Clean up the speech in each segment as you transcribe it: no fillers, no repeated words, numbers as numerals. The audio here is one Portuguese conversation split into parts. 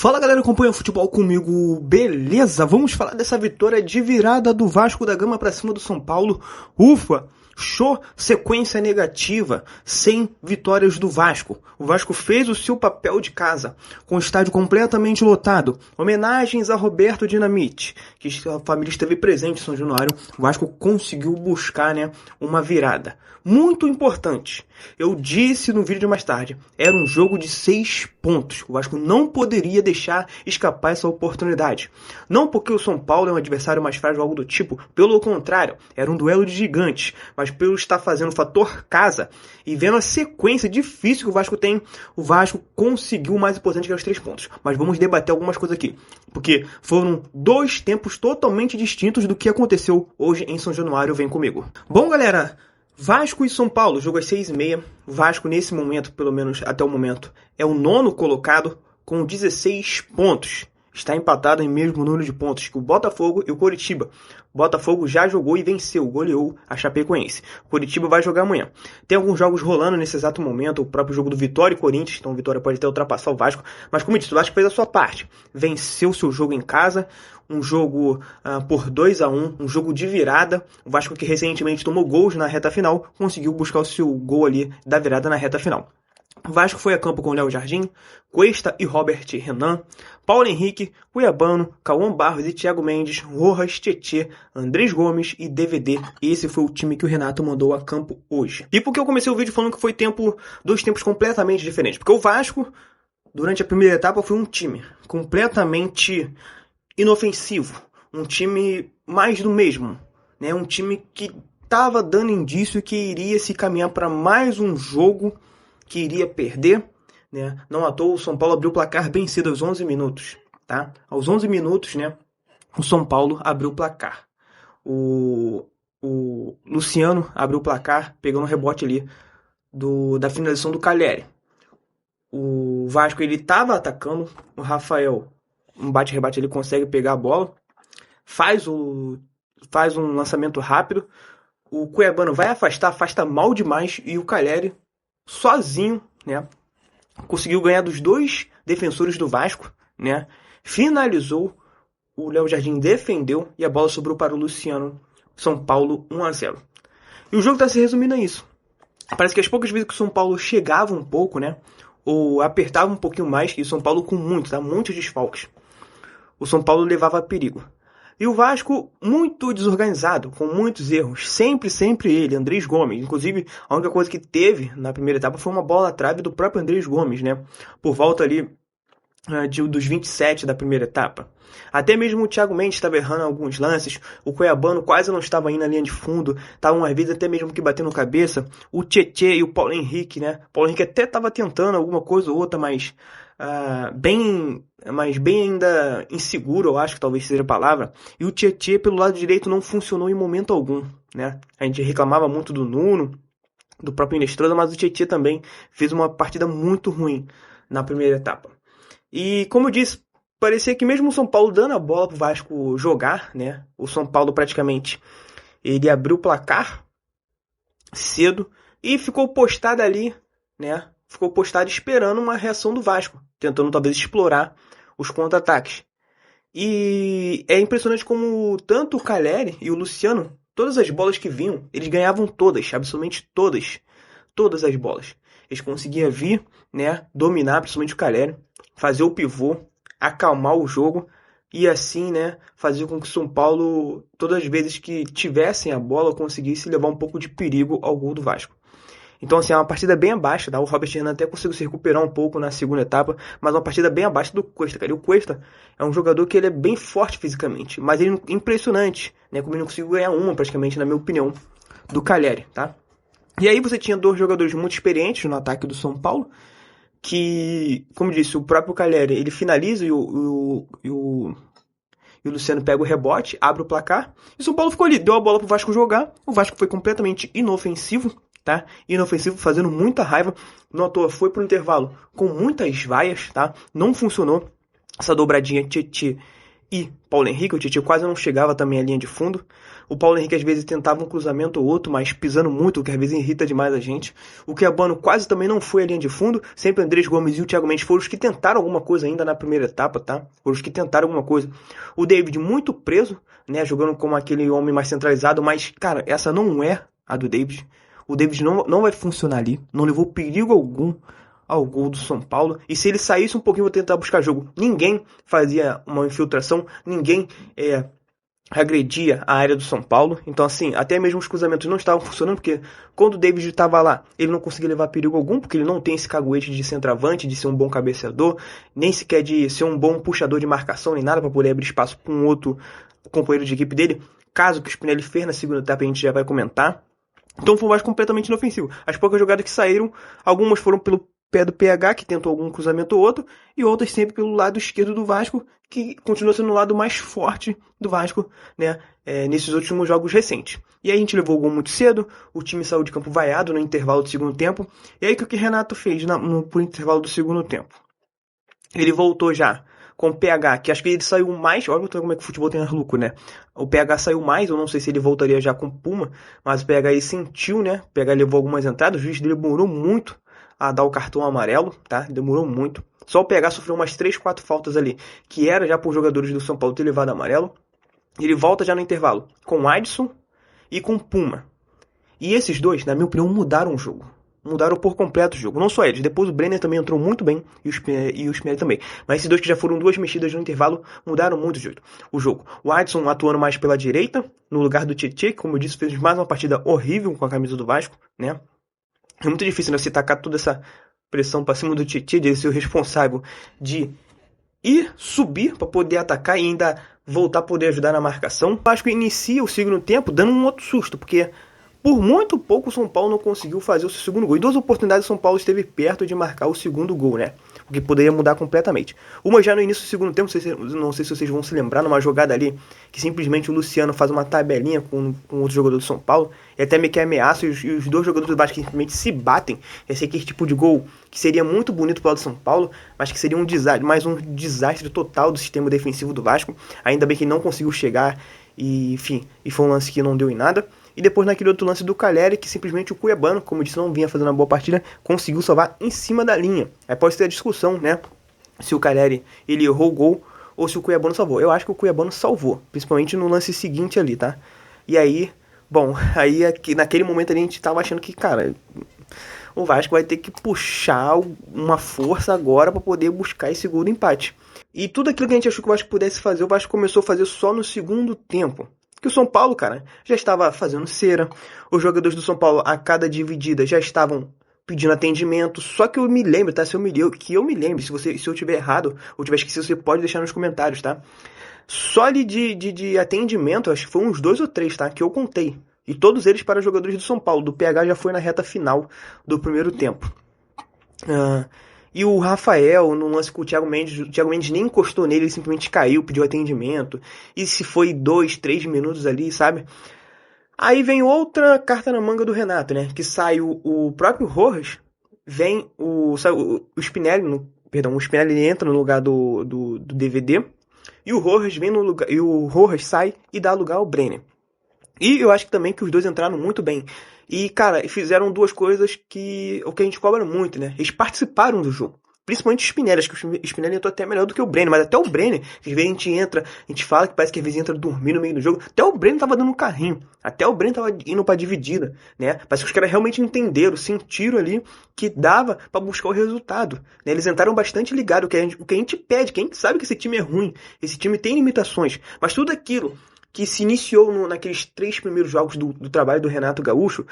Fala galera, acompanha o futebol comigo, beleza? Vamos falar dessa vitória de virada do Vasco da Gama para cima do São Paulo. Ufa! Show, sequência negativa, sem vitórias do Vasco. O Vasco fez o seu papel de casa, com o estádio completamente lotado. Homenagens a Roberto Dinamite, que a família esteve presente em São Januário. O Vasco conseguiu buscar, uma virada. Muito importante. Eu disse no vídeo de mais tarde, era um jogo de 6 pontos. O Vasco não poderia deixar escapar essa oportunidade. Não porque o São Paulo é um adversário mais frágil ou algo do tipo, pelo contrário, era um duelo de gigantes. Mas pelo estar fazendo o fator casa e vendo a sequência difícil que o Vasco tem, o Vasco conseguiu o mais importante, que é os 3 pontos. Mas vamos debater algumas coisas aqui, porque foram 2 tempos totalmente distintos do que aconteceu hoje em São Januário. Vem comigo. Bom, galera, Vasco e São Paulo, jogo às 6h30. Vasco, nesse momento, pelo menos até o momento, é o 9º colocado com 16 pontos. Está empatado em mesmo número de pontos que o Botafogo e o Coritiba. O Botafogo já jogou e venceu, goleou a Chapecoense. O Coritiba vai jogar amanhã. Tem alguns jogos rolando nesse exato momento, o próprio jogo do Vitória e Corinthians, então o Vitória pode até ultrapassar o Vasco. Mas como eu disse, o Vasco fez a sua parte. Venceu seu jogo em casa, um jogo por 2-1, um jogo de virada. O Vasco, que recentemente tomou gols na reta final, conseguiu buscar o seu gol ali da virada na reta final. O Vasco foi a campo com Léo Jardim, Cuesta e Robert Renan, Paulo Henrique, Cuiabano, Cauã Barros e Thiago Mendes, Rojas, Tietê, Andrés Gomes e DVD. Esse foi o time que o Renato mandou a campo hoje. E por que eu comecei o vídeo falando que foi 2 tempos completamente diferentes? Porque o Vasco, durante a primeira etapa, foi um time completamente inofensivo. Um time mais do mesmo. Um time que estava dando indício que iria se caminhar para mais um jogo que iria perder, Não à toa, o São Paulo abriu o placar bem cedo, aos 11 minutos, tá? Aos 11 minutos, o São Paulo abriu o placar. O Luciano abriu o placar, pegando o rebote ali da finalização do Calleri. O Vasco, ele estava atacando, o Rafael, um bate-rebate, ele consegue pegar a bola, faz um lançamento rápido, o Cuiabano vai afasta mal demais, e o Calleri, sozinho, conseguiu ganhar dos 2 defensores do Vasco, finalizou, o Léo Jardim defendeu e a bola sobrou para o Luciano. São Paulo 1-0. E o jogo está se resumindo a isso. Parece que as poucas vezes que o São Paulo chegava um pouco, ou apertava um pouquinho mais, e o São Paulo com muitos desfalques, o São Paulo levava a perigo. E o Vasco muito desorganizado, com muitos erros. Sempre ele, Andrés Gomes. Inclusive, a única coisa que teve na primeira etapa foi uma bola na trave do próprio Andrés Gomes, Por volta ali dos 27 da primeira etapa. Até mesmo o Thiago Mendes estava errando alguns lances. O Cuiabano quase não estava indo na linha de fundo. Estavam às vezes até mesmo que batendo cabeça. O Tietê e o Paulo Henrique, Paulo Henrique até estava tentando alguma coisa ou outra, mas bem ainda inseguro, eu acho que talvez seja a palavra. E o Tietê pelo lado direito não funcionou em momento algum, A gente reclamava muito do Nuno, do próprio Inestrosa, mas o Tietê também fez uma partida muito ruim na primeira etapa. E como eu disse, parecia que mesmo o São Paulo dando a bola pro Vasco jogar, O São Paulo praticamente, ele abriu o placar cedo e ficou postado ali, Ficou postado esperando uma reação do Vasco, tentando talvez explorar os contra-ataques. E é impressionante como tanto o Calleri e o Luciano, todas as bolas que vinham, eles ganhavam todas, absolutamente todas. Todas as bolas. Eles conseguiam vir, dominar, principalmente o Calleri, fazer o pivô, acalmar o jogo e assim, fazer com que o São Paulo, todas as vezes que tivessem a bola, conseguisse levar um pouco de perigo ao gol do Vasco. Então, assim, é uma partida bem abaixo, O Robert Renan até conseguiu se recuperar um pouco na segunda etapa, mas uma partida bem abaixo do Cuesta, cara. E o Cuesta é um jogador que ele é bem forte fisicamente, mas ele é impressionante, Como ele não conseguiu ganhar uma, praticamente, na minha opinião, do Calleri, tá? E aí você tinha 2 jogadores muito experientes no ataque do São Paulo, que, como disse, o próprio Calleri, ele finaliza e o Luciano pega o rebote, abre o placar, e o São Paulo ficou ali, deu a bola pro Vasco jogar, o Vasco foi completamente inofensivo, Inofensivo, fazendo muita raiva, não à toa foi pro intervalo com muitas vaias, Não funcionou essa dobradinha Tietê e Paulo Henrique. O Tietchan quase não chegava também à linha de fundo. O Paulo Henrique às vezes tentava um cruzamento ou outro, mas pisando muito, o que às vezes irrita demais a gente. O Cuiabano quase também não foi à linha de fundo. Sempre Andrés Gomes e o Thiago Mendes foram os que tentaram alguma coisa ainda na primeira etapa, tá? Foram os que tentaram alguma coisa. O David muito preso, né? Jogando como aquele homem mais centralizado, mas, cara, essa não é a do David. O David não vai funcionar ali. Não levou perigo algum ao gol do São Paulo. E se ele saísse um pouquinho, vou tentar buscar jogo. Ninguém fazia uma infiltração, ninguém agredia a área do São Paulo. Então, assim, até mesmo os cruzamentos não estavam funcionando, porque quando o David estava lá, ele não conseguia levar perigo algum, porque ele não tem esse caguete de centroavante, de ser um bom cabeceador, nem sequer de ser um bom puxador de marcação, nem nada para poder abrir espaço para um outro companheiro de equipe dele. Caso que o Spinelli fez na segunda etapa, a gente já vai comentar. Então foi um Vasco completamente inofensivo. As poucas jogadas que saíram, algumas foram pelo pé do PH, que tentou algum cruzamento ou outro, e outras sempre pelo lado esquerdo do Vasco, que continua sendo o lado mais forte do Vasco, né, nesses últimos jogos recentes. E aí a gente levou o gol muito cedo, o time saiu de campo vaiado no intervalo do segundo tempo, e aí o que o Renato fez pro intervalo do segundo tempo? Ele voltou já com o PH, que acho que ele saiu mais, olha como é que o futebol tem lucro, né? O PH saiu mais, eu não sei se ele voltaria já com o Puma, mas o PH ele sentiu, né? O PH levou algumas entradas, o juiz dele demorou muito a dar o cartão amarelo, tá? Demorou muito. Só o PH sofreu umas 3, 4 faltas ali, que era já por jogadores do São Paulo ter levado amarelo. Ele volta já no intervalo com o Adson e com o Puma. E esses dois, na minha opinião, mudaram o jogo. Mudaram por completo o jogo. Não só eles. Depois o Brenner também entrou muito bem. E o Spinelli também. Mas esses dois que já foram duas mexidas no intervalo mudaram muito o jogo. O Adson atuando mais pela direita, no lugar do Tietchan, que, como eu disse, fez mais uma partida horrível com a camisa do Vasco, né? É muito difícil, né? Você tacar toda essa pressão pra cima do Tietchan, de ser o responsável de ir subir para poder atacar e ainda voltar a poder ajudar na marcação. O Vasco inicia o segundo tempo dando um outro susto, porque por muito pouco o São Paulo não conseguiu fazer o seu segundo gol. Em duas oportunidades o São Paulo esteve perto de marcar o segundo gol, né? O que poderia mudar completamente. Uma já no início do segundo tempo, não sei se vocês vão se lembrar, numa jogada ali, que simplesmente o Luciano faz uma tabelinha com outro jogador do São Paulo, e até meio que ameaça, e os dois jogadores do Vasco simplesmente se batem. Esse é aquele tipo de gol que seria muito bonito pro lado do São Paulo, mas que seria um desastre, mais um desastre total do sistema defensivo do Vasco. Ainda bem que ele não conseguiu chegar, e enfim, e foi um lance que não deu em nada. E depois naquele outro lance do Caleri, que simplesmente o Cuiabano, como eu disse, não vinha fazendo uma boa partida, conseguiu salvar em cima da linha. Aí pode ter a discussão, né? Se o Caleri, ele errou o gol, ou se o Cuiabano salvou. Eu acho que o Cuiabano salvou, principalmente no lance seguinte ali, tá? E aí, bom, aí naquele momento ali a gente tava achando que, cara, o Vasco vai ter que puxar uma força agora para poder buscar esse gol do empate. E tudo aquilo que a gente achou que o Vasco pudesse fazer, o Vasco começou a fazer só no segundo tempo. Que o São Paulo, cara, já estava fazendo cera. Os jogadores do São Paulo, a cada dividida, já estavam pedindo atendimento. Só que eu me lembro, tá? Se eu me lembro, se eu tiver errado ou tiver esquecido, você pode deixar nos comentários, tá? Só ali de atendimento, acho que foi uns 2 ou 3, tá? Que eu contei. E todos eles para jogadores do São Paulo. Do PH já foi na reta final do primeiro tempo. E o Rafael, no lance com o Thiago Mendes nem encostou nele, ele simplesmente caiu, pediu atendimento. E se foi 2, 3 minutos ali, sabe? Aí vem outra carta na manga do Renato, né? Que sai o próprio Rojas, vem o Spinelli, o Spinelli entra no lugar do DVD. E o Rojas vem no lugar, e o Rojas sai e dá lugar ao Brenner. E eu acho que também que os dois entraram muito bem. E, cara, fizeram duas coisas que a gente cobra muito, né? Eles participaram do jogo. Principalmente o Spinelli. Acho que o Spinelli entrou até melhor do que o Brenner. Mas até o Brenner, que às vezes a gente entra, a gente fala que parece que às vezes entra dormir no meio do jogo. Até o Brenner tava dando um carrinho. Até o Brenner tava indo pra dividida, né? Parece que os caras realmente entenderam, sentiram ali que dava pra buscar o resultado. Né? Eles entraram bastante ligados. O que a gente pede, que a gente sabe que esse time é ruim. Esse time tem limitações. Mas tudo aquilo que se iniciou naqueles 3 primeiros jogos do trabalho do Renato Gaúcho,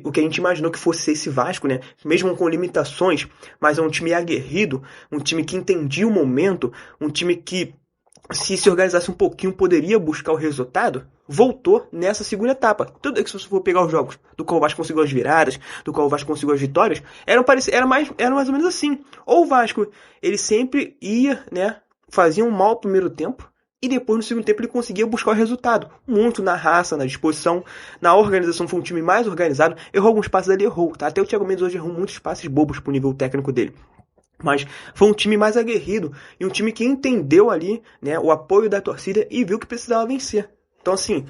o que a gente imaginou que fosse esse Vasco, né? Mesmo com limitações, mas é um time aguerrido, um time que entendia o momento, um time que, se organizasse um pouquinho, poderia buscar o resultado, voltou nessa segunda etapa. Tudo que se você for pegar os jogos do qual o Vasco conseguiu as viradas, do qual o Vasco conseguiu as vitórias, era mais ou menos assim. Ou o Vasco, ele sempre ia, né? Fazia um mau primeiro tempo, e depois, no segundo tempo, ele conseguia buscar o resultado. Muito na raça, na disposição, na organização. Foi um time mais organizado. Errou alguns passes ali, errou. Tá? Até o Thiago Mendes hoje errou muitos passes bobos pro nível técnico dele. Mas foi um time mais aguerrido e um time que entendeu ali, né, o apoio da torcida e viu que precisava vencer. Então, assim,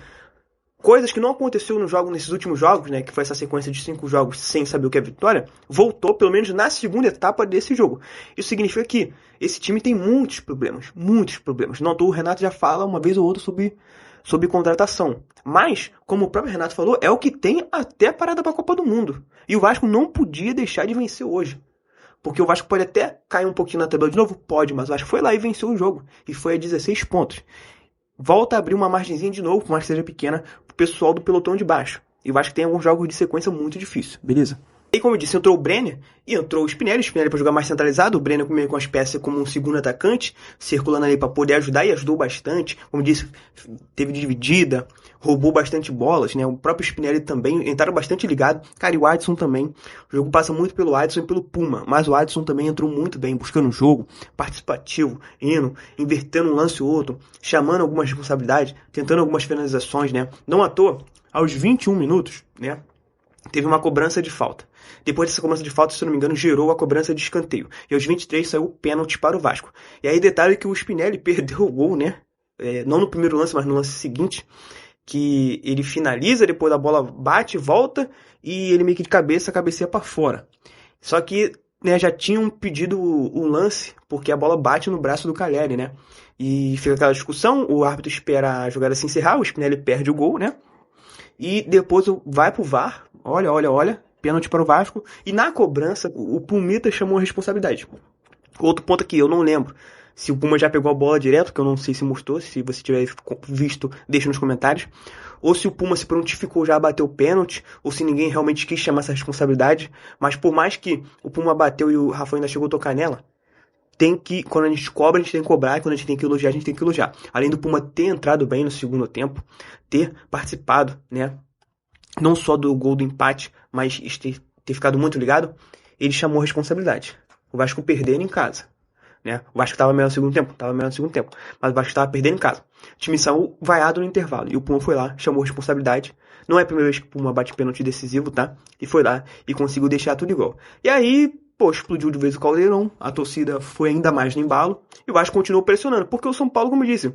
coisas que não aconteceu no jogo, nesses últimos jogos, né, que foi essa sequência de 5 jogos sem saber o que é vitória, voltou pelo menos na segunda etapa desse jogo. Isso significa que esse time tem muitos problemas, muitos problemas. Não, o Renato já fala uma vez ou outra sobre contratação. Mas, como o próprio Renato falou, é o que tem até a parada para a Copa do Mundo. E o Vasco não podia deixar de vencer hoje. Porque o Vasco pode até cair um pouquinho na tabela de novo? Pode, mas o Vasco foi lá e venceu o jogo. E foi a 16 pontos. Volta a abrir uma margenzinha de novo, por mais que seja pequena, pro pessoal do pelotão de baixo. E o Vasco tem alguns jogos de sequência muito difícil, beleza? E como eu disse, entrou o Brenner e entrou o Spinelli para jogar mais centralizado. O Brenner com as peças como um segundo atacante, circulando ali para poder ajudar e ajudou bastante. Como disse, teve dividida, roubou bastante bolas, né? O próprio Spinelli também entraram bastante ligado. Cara, e o Adson também. O jogo passa muito pelo Adson e pelo Puma, mas o Adson também entrou muito bem, buscando o jogo, participativo, indo, invertendo um lance ou outro, chamando algumas responsabilidades, tentando algumas finalizações, né? Não à toa, aos 21 minutos, né? Teve uma cobrança de falta. Depois dessa cobrança de falta, se eu não me engano, gerou a cobrança de escanteio. E aos 23 saiu o pênalti para o Vasco. E aí detalhe que o Spinelli perdeu o gol, né? Não no primeiro lance, mas no lance seguinte. Que ele finaliza, depois a bola bate, volta e ele meio que de cabeça, cabeceia para fora. Só que, né, já tinham pedido o lance, porque a bola bate no braço do Caleri, né? E fica aquela discussão, o árbitro espera a jogada se encerrar, o Spinelli perde o gol, né? E depois vai pro VAR, olha, pênalti para o Vasco. E na cobrança, o Pumita chamou a responsabilidade. Outro ponto aqui, eu não lembro se o Puma já pegou a bola direto, que eu não sei se mostrou, se você tiver visto, deixa nos comentários. Ou se o Puma se prontificou já a bater o pênalti, ou se ninguém realmente quis chamar essa responsabilidade. Mas por mais que o Puma bateu e o Rafa ainda chegou a tocar nela, quando a gente cobra, a gente tem que cobrar, e quando a gente tem que elogiar, a gente tem que elogiar. Além do Puma ter entrado bem no segundo tempo, ter participado, né, não só do gol do empate, mas ter ficado muito ligado, ele chamou a responsabilidade. O Vasco perdendo em casa, né? O Vasco estava melhor no segundo tempo, mas o Vasco estava perdendo em casa. O time saiu vaiado no intervalo, e o Puma foi lá, chamou a responsabilidade. Não é a primeira vez que o Puma bate pênalti decisivo, tá? E foi lá e conseguiu deixar tudo igual. E aí, explodiu de vez o Caldeirão, a torcida foi ainda mais no embalo, e o Vasco continuou pressionando, porque o São Paulo, como eu disse,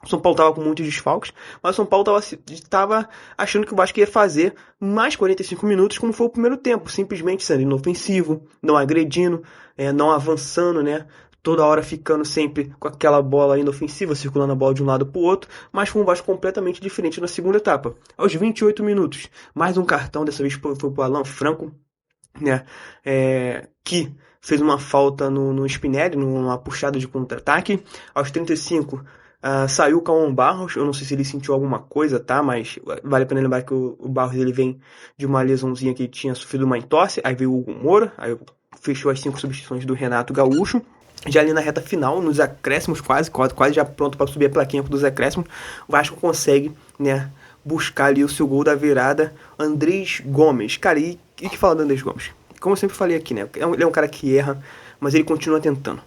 o São Paulo estava com muitos desfalques, mas o São Paulo estava achando que o Vasco ia fazer mais 45 minutos, como foi o primeiro tempo, simplesmente sendo inofensivo, não agredindo, não avançando, né? Toda hora ficando sempre com aquela bola inofensiva, circulando a bola de um lado para o outro, mas foi um Vasco completamente diferente na segunda etapa. Aos 28 minutos, mais um cartão, dessa vez foi para o Alan Franco, né, que fez uma falta no Spinelli, numa puxada de contra-ataque. Aos 35, saiu o Cauã Barros, eu não sei se ele sentiu alguma coisa, tá, mas vale a pena lembrar que o Barros ele vem de uma lesãozinha que ele tinha sofrido uma entorse, aí veio o Hugo Moura, aí fechou as 5 substituições do Renato Gaúcho. Já ali na reta final, nos acréscimos, quase já pronto para subir a plaquinha dos acréscimos, o Vasco consegue, né, buscar ali o seu gol da virada. Andrés Gomes, cara, e que fala do Andrés Gomes? Como eu sempre falei aqui, né, ele é um cara que erra, mas ele continua tentando.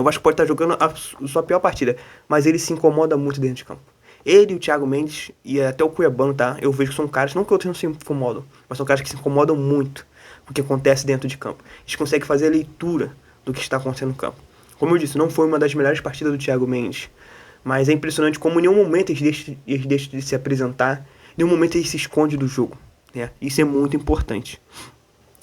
O Vasco pode estar jogando a sua pior partida, mas ele se incomoda muito dentro de campo. Ele e o Thiago Mendes, e até o Cuiabano, tá? Eu vejo que são caras, não que outros não se incomodam, mas são caras que se incomodam muito com o que acontece dentro de campo. Eles conseguem fazer a leitura do que está acontecendo no campo. Como eu disse, não foi uma das melhores partidas do Thiago Mendes, mas é impressionante como em nenhum momento eles deixam de se apresentar, em nenhum momento ele se esconde do jogo, né? Isso é muito importante.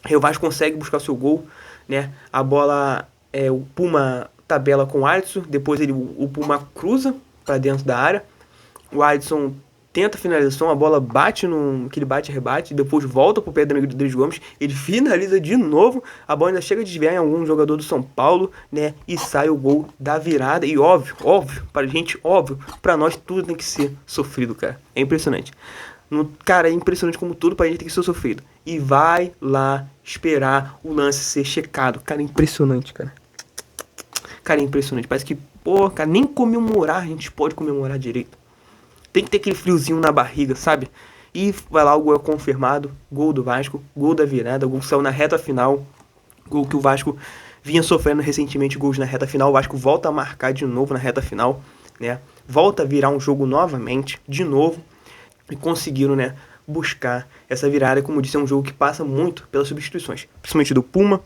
Aí o Vasco consegue buscar o seu gol, né? A bola, o Puma tabela com o Adson, depois o Puma cruza para dentro da área, o Adson tenta a finalização, a bola bate que ele bate e rebate, depois volta pro pé do Andrés Gomes, ele finaliza de novo, a bola ainda chega a desviar em algum jogador do São Paulo, né, e sai o gol da virada, e óbvio, pra nós tudo tem que ser sofrido, cara, é impressionante. Cara, é impressionante como tudo pra gente tem que ser sofrido, e vai lá esperar o lance ser checado, cara, é impressionante, cara, é impressionante, parece que, cara, nem comemorar a gente pode comemorar direito. Tem que ter aquele friozinho na barriga, sabe? E vai lá, o gol é confirmado. Gol do Vasco, gol da virada. O gol saiu na reta final. Gol que o Vasco vinha sofrendo recentemente, gols na reta final. O Vasco volta a marcar de novo na reta final, né? Volta a virar um jogo novamente, de novo. E conseguiram, né, buscar essa virada. Como eu disse, é um jogo que passa muito pelas substituições. Principalmente do Puma,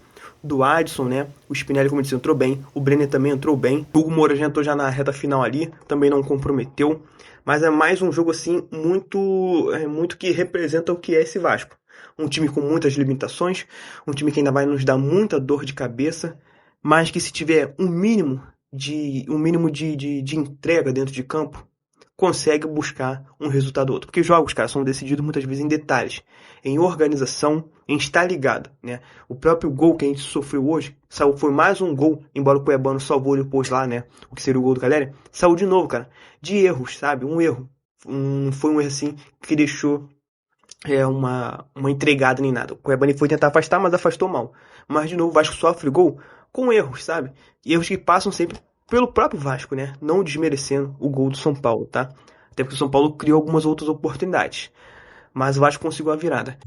do Adson, né? O Spinelli, como eu disse, entrou bem. O Brenner também entrou bem. O Hugo Moura já entrou já na reta final ali, também não comprometeu. Mas é mais um jogo, assim, muito que representa o que é esse Vasco. Um time com muitas limitações, um time que ainda vai nos dar muita dor de cabeça, mas que se tiver um mínimo de entrega dentro de campo, consegue buscar um resultado ou outro. Porque jogos, cara, são decididos muitas vezes em detalhes, em organização, em estar ligado, né? O próprio gol que a gente sofreu hoje, foi mais um gol, embora o Cuiabano salvou depois lá, né? O que seria o gol do Caleri, saiu de novo, cara, de erros, sabe? Um erro. Foi um erro assim que deixou uma entregada nem nada. O Cuiabano foi tentar afastar, mas afastou mal. Mas de novo, o Vasco sofre gol com erros, sabe? E erros que passam sempre pelo próprio Vasco, né? Não desmerecendo o gol do São Paulo, tá? Até porque o São Paulo criou algumas outras oportunidades. Mas o Vasco conseguiu a virada.